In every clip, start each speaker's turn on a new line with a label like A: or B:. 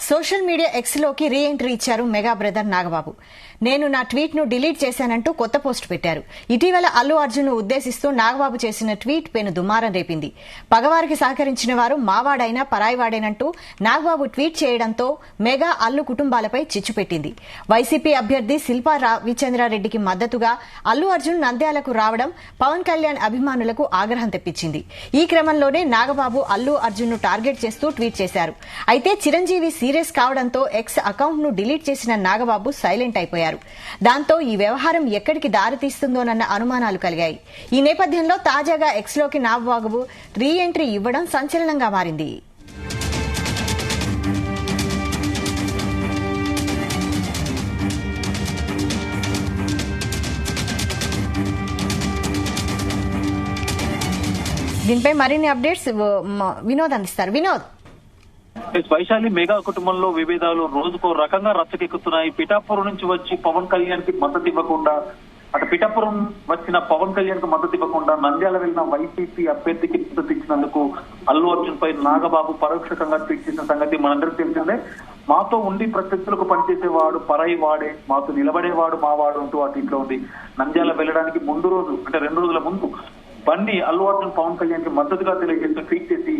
A: Social media X లోకి re entry ఇచ్చారు mega brother Nagababu. నేను నా ట్వీట్ ను డిలీట్ చేశానంటూ కొత్త పోస్ట్ పెట్టారు. ఇటీవల అల్లు అర్జున్ ను ఉద్దేశిస్తూ నాగబాబు చేసిన ట్వీట్ పెను దుమారం రేపింది. పగవారికి సహకరించిన వారు మావాడైనా పరాయివాడేనంటూ నాగబాబు ట్వీట్ చేయడంతో మెగా అల్లు కుటుంబాలపై చిచ్చు పెట్టింది. వైసీపీ అభ్యర్థి శిల్పా రవిచంద్రారెడ్డికి మద్దతుగా అల్లు అర్జున్ నంద్యాలకు రావడం పవన్ కళ్యాణ్ అభిమానులకు ఆగ్రహం తెప్పించింది. ఈ క్రమంలోనే నాగబాబు అల్లు అర్జున్ ను టార్గెట్ చేస్తూ ట్వీట్ చేశారు. అయితే చిరంజీవి సీరియస్ కావడంతో ఎక్స్ అకౌంట్ ను డిలీట్ చేసిన నాగబాబు సైలెంట్ అయిపోయారు. దాంతో ఈ వ్యవహారం ఎక్కడికి దారితీస్తుందోనన్న అనుమానాలు కలిగాయి. ఈ నేపథ్యంలో తాజాగా ఎక్స్ లోకి నాగబాబు రీ ఎంట్రీ ఇవ్వడం సంచలనంగా మారింది. దీనిపై మరిన్ని అప్డేట్స్ వినోద్ అందిస్తారు. వినోద్,
B: వైశాలి మెగా కుటుంబంలో విభేదాలు రోజుకో రకంగా రచ్చకెక్కుతున్నాయి. పిఠాపురం నుంచి వచ్చి పవన్ కళ్యాణ్ కి మద్దతు ఇవ్వకుండా, అటు పిఠాపురం వచ్చిన పవన్ కళ్యాణ్ కి మద్దతు ఇవ్వకుండా నంద్యాల వెళ్లిన వైసీపీ అభ్యర్థికి మద్దతు ఇచ్చినందుకు అల్లు అర్జున్ పై నాగబాబు పరోక్షంగా ట్వీట్ చేసిన సంగతి మనందరికీ తెలిసిందే. మాతో ఉండి ప్రత్యర్థులకు పనిచేసేవాడు పరాయి వాడే, మాతో నిలబడేవాడు మావాడు అంటూ ఆ ట్వీట్ లో ఉంది. నంద్యాల వెళ్ళడానికి ముందు రోజు అంటే 2 రోజుల ముందు బండి అల్లు అర్జున్ పవన్ కళ్యాణ్ కి మద్దతుగా తెలియజేస్తూ ట్వీట్ చేసి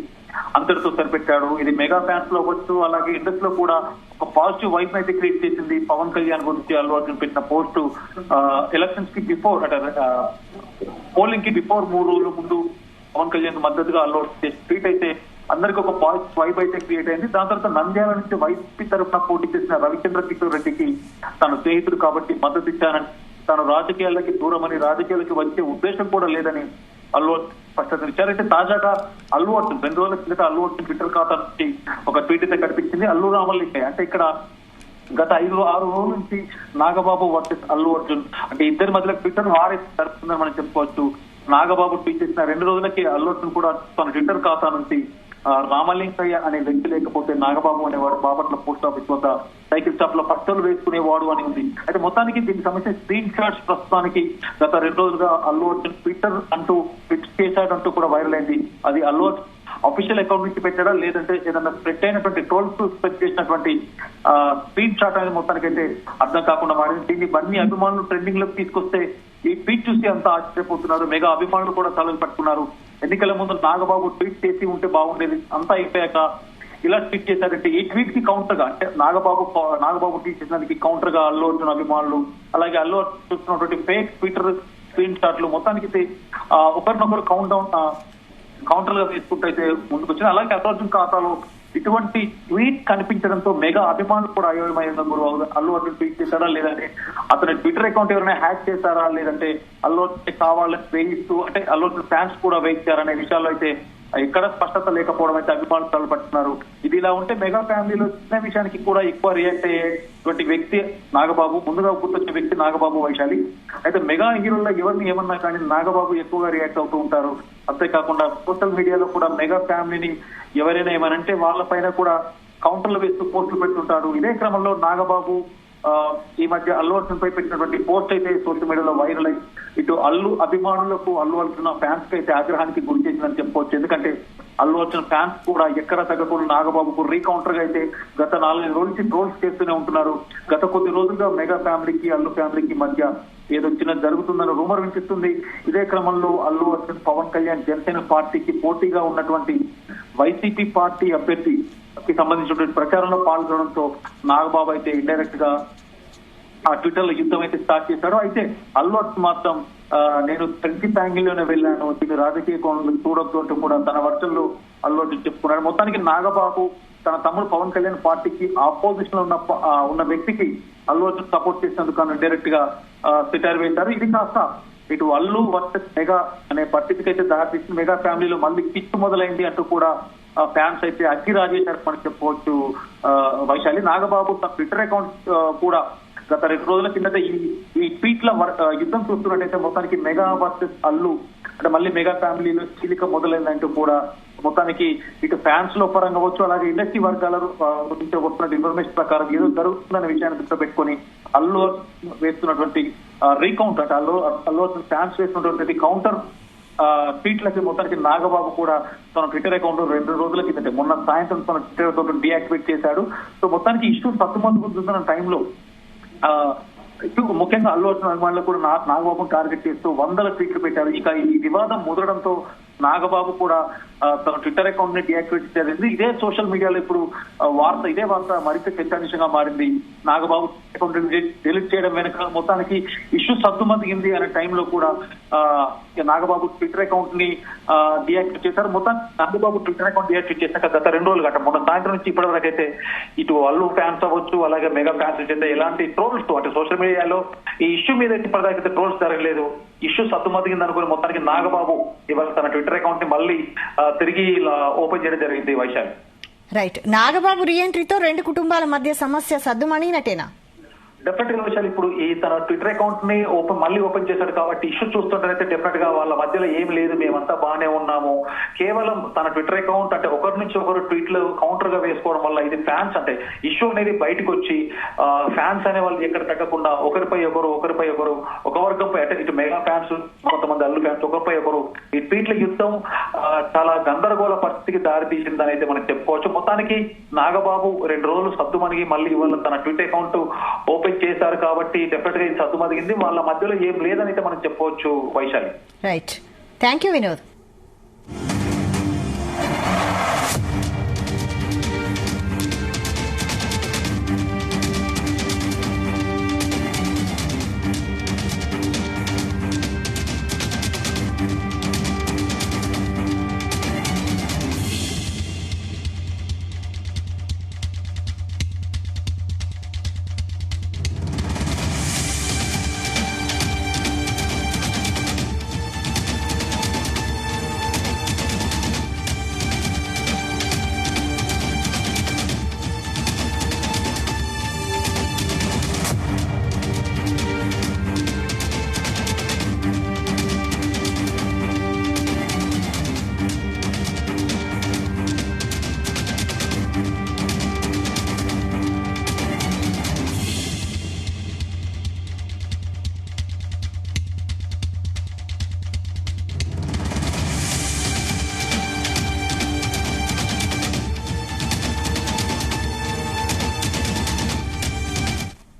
B: అంతటితో సరిపెట్టాడు. ఇది మెగా ఫ్యాన్స్ లో వచ్చు, అలాగే ఇండస్ట్రీలో కూడా ఒక పాజిటివ్ వైబ్ అయితే క్రియేట్ చేసింది. పవన్ కళ్యాణ్ గురించి అల్లు అర్జున్ పెట్టిన పోస్ట్ ఎలక్షన్స్ కి బిఫోర్ అంటే పోలింగ్ కి బిఫోర్ 3 రోజుల ముందు పవన్ కళ్యాణ్ మద్దతుగా అల్లు అర్జున్ ట్వీట్ అయితే అందరికి ఒక పాజిటివ్ వైబ్ అయితే క్రియేట్ అయింది. దాని తర్వాత నంద్యాల నుంచి వైసీపీ తరఫున పోటీ చేసిన రవిచంద్ర కిషోర్ రెడ్డికి తన స్నేహితుడు కాబట్టి మద్దతు ఇచ్చానని, తాను రాజకీయాలకి దూరమని, రాజకీయాలకి వచ్చే ఉద్దేశం కూడా లేదని అల్లు స్పష్టత ఇచ్చారు. అయితే తాజాగా అల్లు అర్జున్ 2 రోజుల కిందట అల్లు అర్జున్ ట్విట్టర్ ఖాతా నుంచి ఒక ట్వీట్ అయితే కనిపించింది. అల్లు రామలింగయ్య అంటే ఇక్కడ గత 5-6 రోజుల నుంచి నాగబాబు వర్సెస్ అల్లు అర్జున్ అంటే ఇద్దరి మధ్యలో ట్విట్టర్ వారే జరుగుతుందని మనం చెప్పుకోవచ్చు. నాగబాబు ట్వీట్ చేసిన 2 రోజులకి అల్లు అర్జున్ కూడా తన ట్విట్టర్ ఖాతా నుంచి రామలింగయ్య అనే వ్యక్తి లేకపోతే నాగబాబు అనేవాడు బాపట్ల పోస్ట్ ఆఫీస్ వద్ద సైకిల్ షాప్ లో పట్టలు వేసుకునేవాడు అని ఉంది. అయితే మొత్తానికి దీనికి సంబంధించిన స్క్రీన్ షాట్స్ ప్రస్తుతానికి గత 2 రోజులుగా అల్లు అర్జున్ ట్విట్టర్ అంటూ ట్వీట్ చేశాడంటూ కూడా వైరల్ అయింది. అది అల్లు అర్జున్ అఫీషియల్ అకౌంట్ నుంచి పెట్టాడా లేదంటే ఏదన్నా స్ప్రెడ్ అయినటువంటి ట్రోల్స్ స్ప్రెడ్ చేసినటువంటి స్క్రీన్ షాట్ అనేది మొత్తానికైతే అర్థం కాకుండా మారింది. దీన్ని బన్నీ అభిమానులు ట్రెండింగ్ లోకి తీసుకొస్తే ఈ ట్వీట్ చూసి అంతా ఆశ్చర్యపోతున్నారు. మెగా అభిమానులు కూడా తలలు పట్టుకున్నారు. ఎన్నికల ముందు నాగబాబు ట్వీట్ చేసి ఉంటే బాగుండేది, అంతా అయిపోయాక ఇలా ట్వీట్ చేశారంటే ఈ ట్వీట్ కి కౌంటర్ గా అంటే నాగబాబు ట్వీట్ చేసినందుకు కౌంటర్ గా అల్లు అర్జున్ అభిమానులు అలాగే అల్లు అర్జున్ చూస్తున్నటువంటి ఫేక్ ట్విట్టర్ స్క్రీన్ షాట్లు మొత్తానికి ఒకరినొకరు కౌంటర్ గా వేసుకుంటూ అయితే ముందుకు వచ్చింది. అలాగే అల్లు అర్జున్ ఖాతాలో ఇటువంటి ట్వీట్ కనిపించడంతో మెగా అభిమానులు కూడా అయోమయంగా అల్లు అర్జున్ ట్వీట్ చేశారా లేదంటే అతని ట్విట్టర్ అకౌంట్ ఎవరైనా హ్యాక్ చేశారా లేదంటే అల్లు అర్జున్ కావాలని వేయిస్తూ అంటే అల్లు అర్జున్ ఫ్యాన్స్ కూడా వేయించారనే విషయాల్లో అయితే ఎక్కడ స్పష్టత లేకపోవడం అయితే అభిమానులు తలపడుతున్నారు. ఇది ఇలా ఉంటే మెగా ఫ్యామిలీలో చిన్న విషయానికి కూడా ఎక్కువ రియాక్ట్ అయ్యేటువంటి వ్యక్తి నాగబాబు. ముందుగా గుర్తొచ్చే వ్యక్తి నాగబాబు, వైశాలి. అయితే మెగా హీరోల్లో ఎవరిని ఏమన్నా కానీ నాగబాబు ఎక్కువగా రియాక్ట్ అవుతూ ఉంటారు. అంతేకాకుండా సోషల్ మీడియాలో కూడా మెగా ఫ్యామిలీని ఎవరైనా ఏమనంటే వాళ్ళ పైన కూడా కౌంటర్లు వేస్తూ పోస్టులు పెడుతుంటారు. ఇదే క్రమంలో నాగబాబు ఈ మధ్య అల్లు అర్జున్ పై పెట్టినటువంటి పోస్ట్ అయితే సోషల్ మీడియాలో వైరల్ అయి ఇటు అల్లు అభిమానులకు అల్లు అర్జున్ ఫ్యాన్స్ కి అయితే ఆగ్రహానికి గురి చేసిందని చెప్పుకోవచ్చు. ఎందుకంటే అల్లు అర్జున్ ఫ్యాన్స్ కూడా ఎక్కడ తగ్గకుండా నాగబాబుకు రీకౌంటర్ గా అయితే గత 4 రోజుల నుంచి ట్రోల్స్ చేస్తూనే ఉంటున్నారు. గత కొద్ది రోజులుగా మెగా ఫ్యామిలీకి అల్లు ఫ్యామిలీకి మధ్య ఏదో చిన్న జరుగుతుందని రూమర్ వినిపిస్తుంది. ఇదే క్రమంలో అల్లు అర్జున్ పవన్ కళ్యాణ్ జనసేన పార్టీకి పోటీగా ఉన్నటువంటి వైసీపీ పార్టీ అభ్యర్థికి సంబంధించినటువంటి ప్రచారంలో పాల్గొనడంతో నాగబాబు అయితే ఇండైరెక్ట్ గా ఆ ట్విట్టర్ లో యుద్ధం అయితే స్టార్ట్ చేశారు. అయితే అల్లు అర్జున్ మాత్రం నేను ఫ్రెండ్షిప్ యాంగిల్ లోనే వెళ్ళాను, దీన్ని రాజకీయ కోణంలో చూడొద్దు అంటూ కూడా తన వర్షంలో అల్లు అర్జున్ చెప్పుకున్నాడు. మొత్తానికి నాగబాబు తన తమ్ముడు పవన్ కళ్యాణ్ పార్టీకి ఆపోజిషన్ లో ఉన్న వ్యక్తికి అల్లు అర్జున్ సపోర్ట్ చేసినందుకు డైరెక్ట్ గా సెటైర్ వేశారు. ఇది కాస్త ఇటు అల్లు వర్సెస్ మెగా అనే పరిస్థితికి అయితే దారితీసి మెగా ఫ్యామిలీలో మళ్ళీ కిచ్చు మొదలైంది అంటూ కూడా ఫ్యాన్స్ అయితే అగ్గి రాజేశారు అని చెప్పుకోవచ్చు. వైశాలి నాగబాబు తన ట్విట్టర్ అకౌంట్ కూడా గత 2 రోజుల కిందట ఈ ట్వీట్ల యుద్ధం చూస్తున్నట్టయితే మొత్తానికి మెగా వర్సెస్ అల్లు అంటే మళ్ళీ మెగా ఫ్యామిలీలో చీలిక మొదలైందంటూ కూడా మొత్తానికి ఇటు ఫ్యాన్స్ లో పరంగా వచ్చు అలాగే ఇండస్ట్రీ వర్గాల నుంచి వస్తున్న ఇన్ఫర్మేషన్ ప్రకారం ఏదో జరుగుతుందనే విషయాన్ని దృష్టిలో పెట్టుకుని అల్లు వేస్తున్నటువంటి రీకౌంట్ అంటే అల్లు ఫ్యాన్స్ వేస్తున్నటువంటి కౌంటర్ ట్వీట్లకి మొత్తానికి నాగబాబు కూడా తన ట్విట్టర్ అకౌంట్ 2 రోజుల కిందటే మొన్న సాయంత్రం తన ట్విట్టర్ అకౌంట్ డీయాక్టివేట్ చేశాడు. సో మొత్తానికి ఇష్యూ సత్తుమతుకుతున్న టైంలో ముఖ్యంగా అల్లు అర్జున్ అభిమానులు కూడా నాగబాబును టార్గెట్ చేస్తూ వందల ట్వీట్లు పెట్టారు. ఇక ఈ వివాదం ముదరడంతో నాగబాబు కూడా తన ట్విట్టర్ అకౌంట్ ని డీయాక్టివేట్ చేసింది. ఇదే సోషల్ మీడియాలో ఇప్పుడు ఇదే వార్త మరింత చర్చాంశంగా మారింది. నాగబాబు అకౌంట్ డిలీట్ చేయడం వెనుక మొత్తానికి ఇష్యూ సద్దుమతిగింది అనే టైంలో కూడా నాగబాబు ట్విట్టర్ అకౌంట్ ని డీయాక్టివేట్ చేశారు. మొత్తానికి నాగబాబు ట్విట్టర్ అకౌంట్ డీయాక్టివేట్ చేశాక గత 2 రోజులు గంట మొన్న సాయంత్రం నుంచి ఇప్పటి వరకు అయితే ఇటు అల్లు ఫ్యాన్స్ అవ్వచ్చు, అలాగే మెగా ఫ్యాన్స్ అయితే ఎలాంటి ట్రోల్స్ అంటే సోషల్ మీడియాలో ఈ ఇష్యూ మీద ఇప్పటిదాకైతే ట్రోల్స్ జరగలేదు. ఇష్యూ సద్దుమతిగింది అనుకుని మొత్తానికి నాగబాబు ఇవాళ తన ట్విట్టర్ అకౌంట్ ని మళ్ళీ తిరిగి ఓపెన్ చేయడం జరిగింది. వైశాలి,
A: రైట్. నాగబాబు రీఎంట్రీతో 2 కుటుంబాల మధ్య సమస్య సద్దుమణినట్టేనా?
B: డెఫినెట్ గా విషయాలు ఇప్పుడు ఈ తన ట్విట్టర్ అకౌంట్ ని మళ్ళీ ఓపెన్ చేశాడు కాబట్టి ఇష్యూ చూస్తుంటేనైతే డెఫినెట్ గా వాళ్ళ మధ్యలో ఏం లేదు, మేమంతా బాగానే ఉన్నాము. కేవలం తన ట్విట్టర్ అకౌంట్ అంటే ఒకరి నుంచి ఒకరు ట్వీట్లు కౌంటర్ గా వేసుకోవడం వల్ల ఇది ఫ్యాన్స్ అంటే ఇష్యూ అనేది బయటకు వచ్చి ఫ్యాన్స్ అనే వాళ్ళు ఎక్కడ తగ్గకుండా ఒకరిపై ఒకరు ఒక వర్గంపై అంటే ఇటు మెగా ఫ్యాన్స్ కొంతమంది అల్లు ఫ్యాన్స్ ఒకరిపై ఒకరు ఈ ట్వీట్ల యుద్ధం చాలా గందరగోళ పరిస్థితికి దారి తీసిందని అయితే మనం చెప్పుకోవచ్చు. మొత్తానికి నాగబాబు 2 రోజులు సద్దుమణిగి మళ్ళీ ఇవాళ తన ట్విట్టర్ అకౌంట్ ఓపెన్ చేశారు కాబట్టి డెఫినెట్ గా ఇది సద్దుమదిగింది. వాళ్ళ మధ్యలో ఏం లేదని అయితే మనం చెప్పవచ్చు. Vaishali,
A: right. Thank you Vinod.